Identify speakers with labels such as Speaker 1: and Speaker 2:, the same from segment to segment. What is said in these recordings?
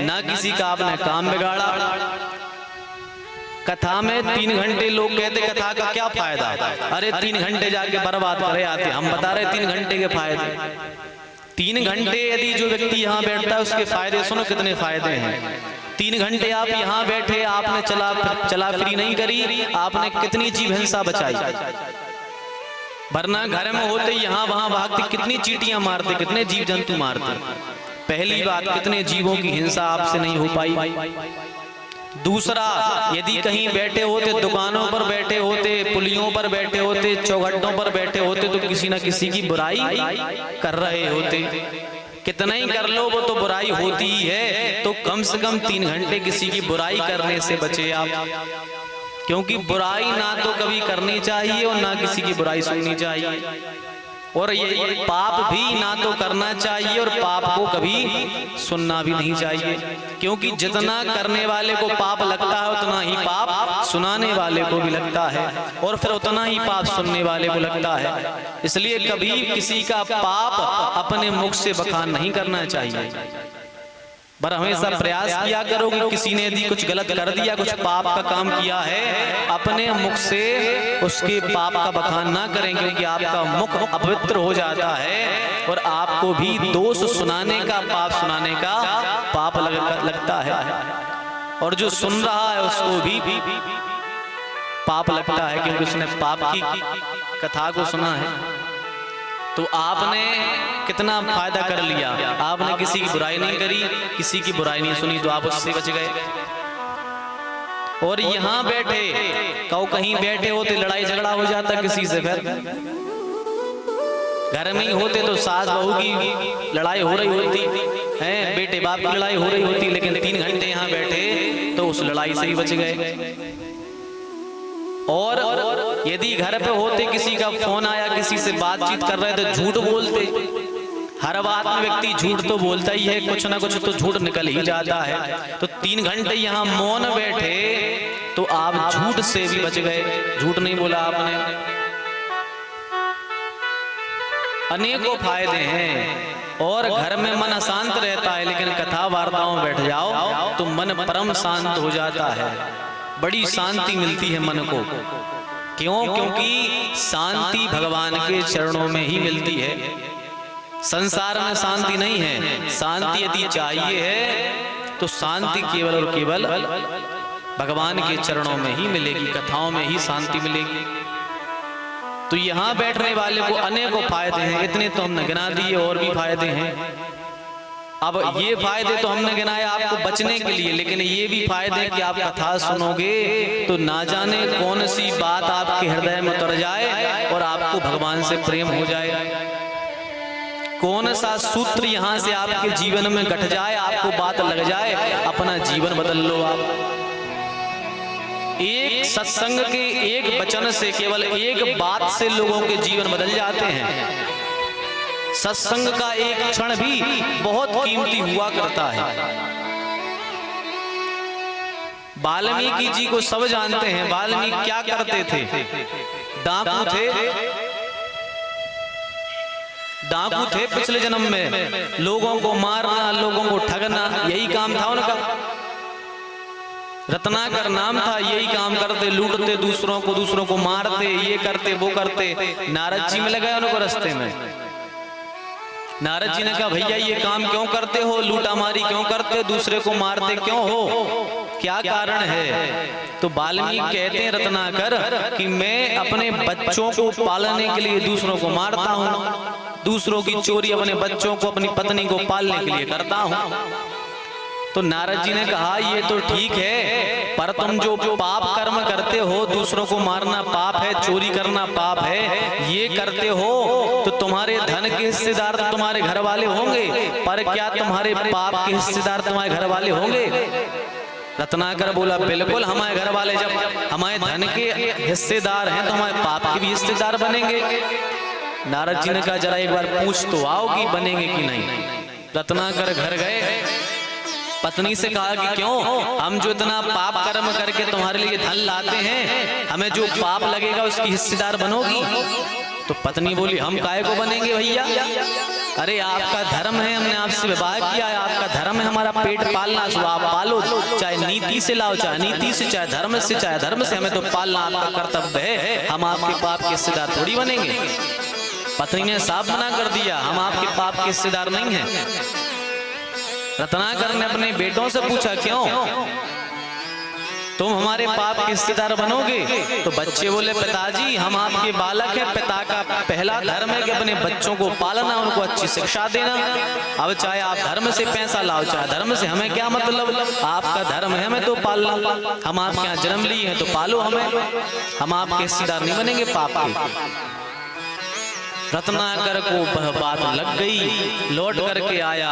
Speaker 1: ना किसी का आपने काम बिगाड़ा। कथा में 3 घंटे लोग कहते कथा का क्या फायदा, अरे 3 घंटे जाके बर्बाद करे आते। हम बता रहे 3 घंटे के फायदे। 3 घंटे यदि जो व्यक्ति यहाँ बैठता है उसके फायदे सुनो कितने फायदे हैं। 3 घंटे आप यहाँ बैठे, आपने चला फिरी नहीं करी, आपने कितनी जीव हिंसा बचाई। वरना घर में होते यहाँ वहां भागते, कितनी चींटियां मारते, कितने जीव जंतु मारते। पहली बात, कितने जीवों की हिंसा आपसे नहीं हो पाई। दूसरा, यदि कहीं बैठे होते, दुकानों पर बैठे होते, पुलियों पर बैठे होते, चौखटों पर बैठे होते, तो किसी न किसी की बुराई कर रहे होते। कितना ही कर लो वो तो बुराई होती ही है। तो कम से कम 3 घंटे किसी की बुराई करने से बचे आप, क्योंकि बुराई ना तो कभी करनी चाहिए और ना किसी की बुराई सुननी चाहिए। और ये पाप भी ना तो करना चाहिए और पाप को कभी सुनना भी नहीं चाहिए, क्योंकि जितना करने वाले को पाप लगता है उतना ही पाप सुनाने वाले को भी लगता है, और फिर उतना ही पाप सुनने वाले को लगता है। इसलिए कभी किसी का पाप अपने मुख से बखान नहीं करना चाहिए, पर हमेशा प्रयास किया करो कि किसी ने यदि कुछ गलत कर दिया, कुछ पाप का काम किया है, अपने मुख से उसके पाप का बखान ना करें, क्योंकि आपका मुख अपवित्र हो जाता है और आपको भी दोष सुनाने का, पाप सुनाने का पाप लगता है, और जो सुन रहा है उसको भी पाप लगता है, क्योंकि उसने पाप की कथा को सुना है। तो आपने कितना फायदा कर लिया, आपने किसी की बुराई नहीं करी, किसी की बुराई नहीं सुनी, तो आप उससे बच गए। और यहाँ बैठे कहीं बैठे होते लड़ाई झगड़ा हो जाता किसी से, फिर घर में ही होते तो सास बहू की लड़ाई हो रही होती है, बेटे बाप की लड़ाई हो रही होती, लेकिन 3 घंटे यहाँ बैठे तो उस लड़ाई से ही बच गए। और यदि घर पे होते, किसी का फोन आया, किसी से बातचीत कर रहे थे, झूठ बोलते। हर बात में व्यक्ति झूठ तो बोलता ही है, कुछ ना कुछ तो झूठ निकल ही जाता है। तो 3 घंटे यहाँ मौन बैठे तो आप झूठ से भी बच गए, झूठ नहीं बोला आपने। अनेकों फायदे हैं, और घर में मन अशांत रहता है, लेकिन कथा वार्ताओं में बैठ जाओ तो मन परम शांत हो जाता है, बड़ी शांति मिलती है मन को। क्यों? क्योंकि शांति भगवान के चरणों में ही मिलती है। संसार में शांति नहीं है। शांति यदि चाहिए है तो शांति केवल और केवल भगवान के चरणों में ही मिलेगी, कथाओं में ही शांति मिलेगी। तो यहाँ बैठने वाले को अनेकों फायदे हैं, इतने तो हमने गिना दिए, और भी फायदे हैं। अब ये फायदे तो हमने गिनाए आपको बचने के लिए, लेकिन ये भी फायदे कि आप कथा सुनोगे तो ना जाने कौन सी बात आपके हृदय में उतर जाए और आपको भगवान से प्रेम हो जाए। कौन सा सूत्र यहाँ से आपके जीवन में गठ जाए, आपको बात लग जाए, अपना जीवन बदल लो आप। एक सत्संग के एक वचन से, केवल एक बात से लोगों के जीवन बदल जाते हैं। सत्संग का एक क्षण भी बहुत कीमती हुआ करता है। वाल्मीकि जी को सब जानते हैं। वाल्मीकि क्या करते थे? डाकू थे, डाकू थे पिछले जन्म में। लोगों को मारना, लोगों को ठगना, यही काम था उनका। रत्नाकर नाम था, यही काम करते, लूटते दूसरों को मारते, ये करते वो करते। नारद जी मिल गए उनको रास्ते में। नारद जी ने कहा, भैया ये काम क्यों करते हो, लूटामारी क्यों करते हो, दूसरे को मारते क्यों हो, क्या कारण है? तो वाल्मीकि कहते हैं रत्नाकर कि मैं अपने बच्चों को पालने के लिए दूसरों को मारता हूँ, दूसरों की चोरी अपने बच्चों को, अपनी पत्नी को पालने के लिए करता हूँ। तो नारद जी ने कहा, ये तो ठीक है, पर तुम जो पाप कर्म करते हो, दूसरों को मारना पाप है, चोरी करना पाप है, ये करते हो तो तुम्हारे धन के हिस्सेदार तो तुम्हारे घर वाले होंगे, पर क्या तुम्हारे पाप के हिस्सेदार तुम्हारे घर वाले होंगे? रत्नाकर बोला, बिल्कुल, हमारे घर वाले जब हमारे धन के हिस्सेदार हैं तो हमारे पाप के भी हिस्सेदार बनेंगे। नारद जी ने कहा, जरा एक बार पूछ तो आओ कि बनेंगे कि नहीं। रत्नाकर घर गए, पत्नी से कहा कि क्यों, हम जो इतना पाप कर्म करके तुम्हारे लिए धन लाते हैं, हमें जो पाप लगेगा उसकी हिस्सेदार बनोगी? तो पत्नी बोली, हम काहे को बनेंगे भैया, अरे आपका धर्म है, हमने आपसे विवाह किया है, आपका धर्म है हमारा पेट पालना, सो आप पालो, चाहे नीति से लाओ, चाहे नीति से, चाहे धर्म से, चाहे धर्म से, हमें तो पालना आपका कर्तव्य है। हम आपके पाप के हिस्सेदार थोड़ी बनेंगे। पत्नी ने साफ मना कर दिया, हम आपके पाप के हिस्सेदार नहीं हैं। रत्नाकर ने अपने बेटों से पूछा, क्यों तुम हमारे पाप के हिस्सेदार बनोगे? तो बच्चे बोले, पिताजी हम आपके बालक हैं, पिता का पहला धर्म है कि अपने बच्चों को पालना, उनको अच्छी शिक्षा देना। अब चाहे आप धर्म से पैसा लाओ, चाहे धर्म से, हमें क्या मतलब, आपका धर्म है हमें तो पालना। हम आपके यहाँ जन्म लिए हैं तो पालो हमें, हम आपके हिस्सेदार नहीं बनेंगे पाप के। रत्नाकर को वह बात लग गई, लौट करके आया,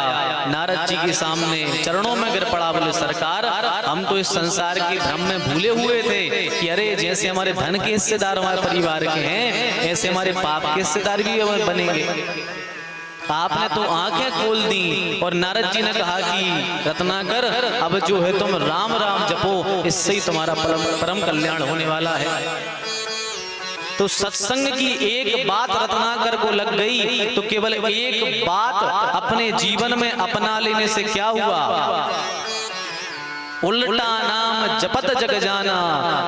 Speaker 1: नारद जी के सामने चरणों में गिर पड़ा, बोले सरकार हम तो इस संसार के भ्रम में भूले हुए थे कि अरे जैसे हमारे धन के हिस्सेदार हमारे परिवार के हैं, ऐसे हमारे पाप के हिस्सेदार भी बनेंगे। आपने तो आंखें खोल दी। और नारद जी ने कहा कि रत्नाकर अब जो है तुम राम राम जपो, इससे ही तुम्हारा परम कल्याण होने वाला है। तो सत्संग की एक बात रत्नाकर को लग गई, तो केवल एक बात अपने जीवन में अपना लेने से क्या हुआ, उल्टा नाम जपत जग जाना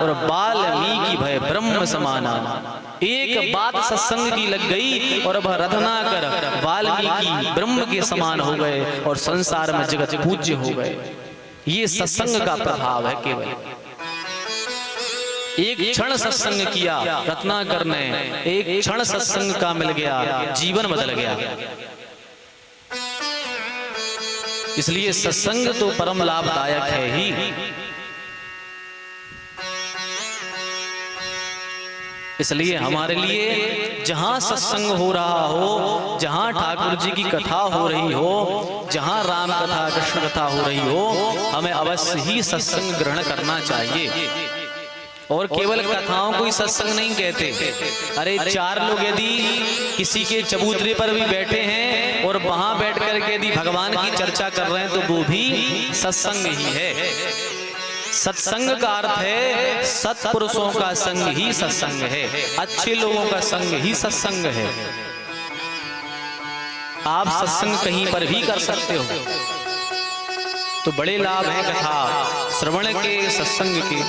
Speaker 1: और वाल्मीकि भय ब्रह्म समाना। एक बात सत्संग की लग गई और अब रत्नाकर वाल्मीकि ब्रह्म के समान हो गए और संसार में जगत पूज्य हो गए। ये सत्संग का प्रभाव है। केवल एक क्षण सत्संग किया रत्नाकर ने, एक क्षण सत्संग का मिल गया, जीवन बदल गया। इसलिए सत्संग तो परम लाभदायक है ही। इसलिए हमारे लिए जहां सत्संग हो रहा हो, जहां ठाकुर जी की कथा हो रही हो, जहां राम कथा कृष्ण कथा हो रही हो, हमें अवश्य ही सत्संग ग्रहण करना चाहिए। और केवल कथाओं को ही सत्संग नहीं कहते। अरे चार लोग यदि किसी के चबूतरे पर भी बैठे हैं और वहां बैठ करके यदि भगवान की चर्चा कर रहे हैं तो वो भी सत्संग ही है। सत्संग का अर्थ है सत्पुरुषों का संग ही सत्संग है, अच्छे लोगों का संग ही सत्संग है। आप सत्संग कहीं पर भी कर सकते हो, तो बड़े लाभ हैं कथा श्रवण के, सत्संग के।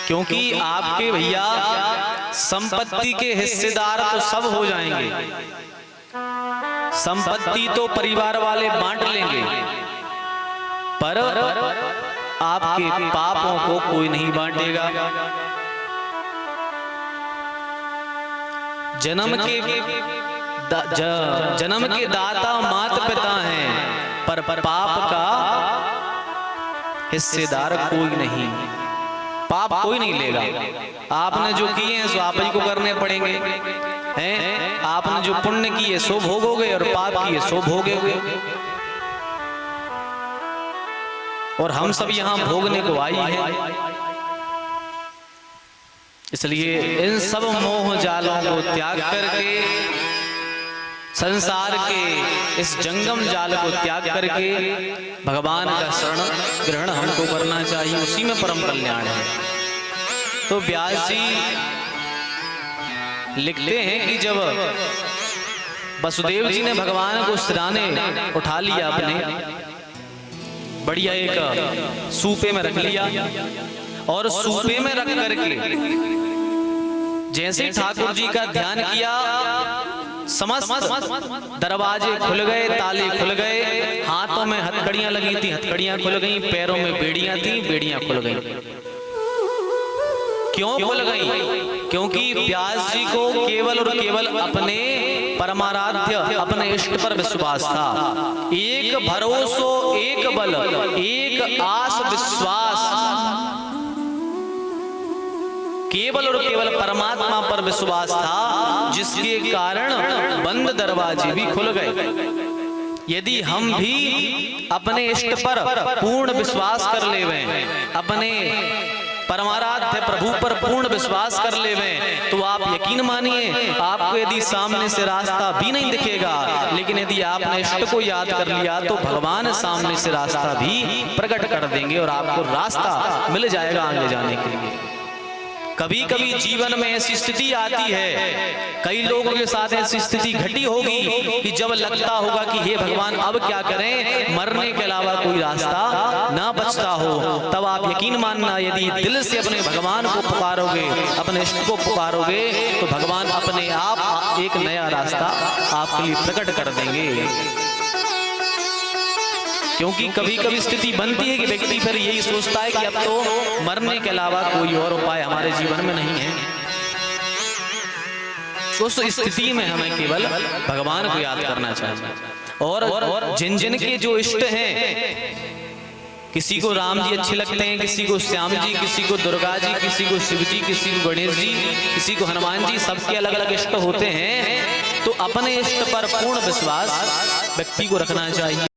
Speaker 1: क्योंकि आपके भैया संपत्ति के हिस्सेदार तो सब हो जाएंगे, संपत्ति तो परिवार वाले बांट लेंगे, पर आपके पापों को कोई नहीं बांटेगा। जन्म के दाता माता पिता हैं, पर पाप का हिस्सेदार कोई नहीं, पाप कोई नहीं लेगा। आपने जो किए हैं सो आप ही को करने पड़ेंगे, हैं? आपने जो पुण्य किए सो भोगोगे और पाप किए सो भोगोगे। और हम सब यहाँ भोगने को आई हैं। इसलिए इन सब मोह जालों को त्याग करके, संसार के इस जंगम जाल को त्याग करके भगवान का शरण ग्रहण हमको करना चाहिए, उसी में परम कल्याण है। तो व्यास जी लिखते हैं कि जब वसुदेव जी ने भगवान को सिराने उठा लिया, अपने बढ़िया एक सूपे में रख लिया, और सूपे में रख करके जैसे ठाकुर जी का ध्यान किया, समस्त दरवाजे खुल गए, ताले खुल गए, हाथों में हथकड़ियां लगी थी, हथकड़ियां खुल गईं, पैरों में बेड़ियां थी, बेड़ियां खुल गईं। क्यों खुल गईं? क्योंकि व्यास जी को केवल और केवल अपने परमाराध्य, अपने इष्ट पर विश्वास था। एक भरोसो एक बल, एक आस विश्वास, केवल और केवल परमात्मा पर विश्वास था, जिसके कारण बंद दरवाजे भी खुल गए। यदि हम भी अपने इष्ट पर पूर्ण विश्वास कर लेवे, अपने परमाराध्य प्रभु पर पूर्ण विश्वास कर लेवे, तो आप यकीन मानिए आपको यदि सामने से रास्ता भी नहीं दिखेगा, लेकिन यदि आपने इष्ट को याद कर लिया तो भगवान सामने से रास्ता भी प्रकट कर देंगे और आपको रास्ता मिल जाएगा आगे जाने के लिए। कभी कभी जीवन में ऐसी स्थिति आती है, कई लोगों के साथ ऐसी स्थिति घटी होगी कि जब लगता होगा कि हे भगवान अब क्या करें, मरने के अलावा कोई रास्ता ना बचता हो, तब आप यकीन मानना यदि दिल से अपने भगवान को पुकारोगे, अपने इष्ट को पुकारोगे, तो भगवान अपने आप एक नया रास्ता आपके लिए प्रकट कर देंगे। क्योंकि कभी कभी स्थिति बनती है कि व्यक्ति फिर यही सोचता है कि अब तो मरने के अलावा कोई और उपाय हमारे जीवन में नहीं है। उस स्थिति में हमें केवल भगवान को याद करना चाहिए। और जिन जिन के जो इष्ट हैं, किसी को राम जी अच्छे लगते हैं, किसी को श्याम जी, किसी को दुर्गा जी, किसी को शिव जी, किसी को गणेश जी, किसी को हनुमान जी, सबके अलग अलग इष्ट होते हैं। तो अपने इष्ट पर पूर्ण विश्वास व्यक्ति को रखना चाहिए।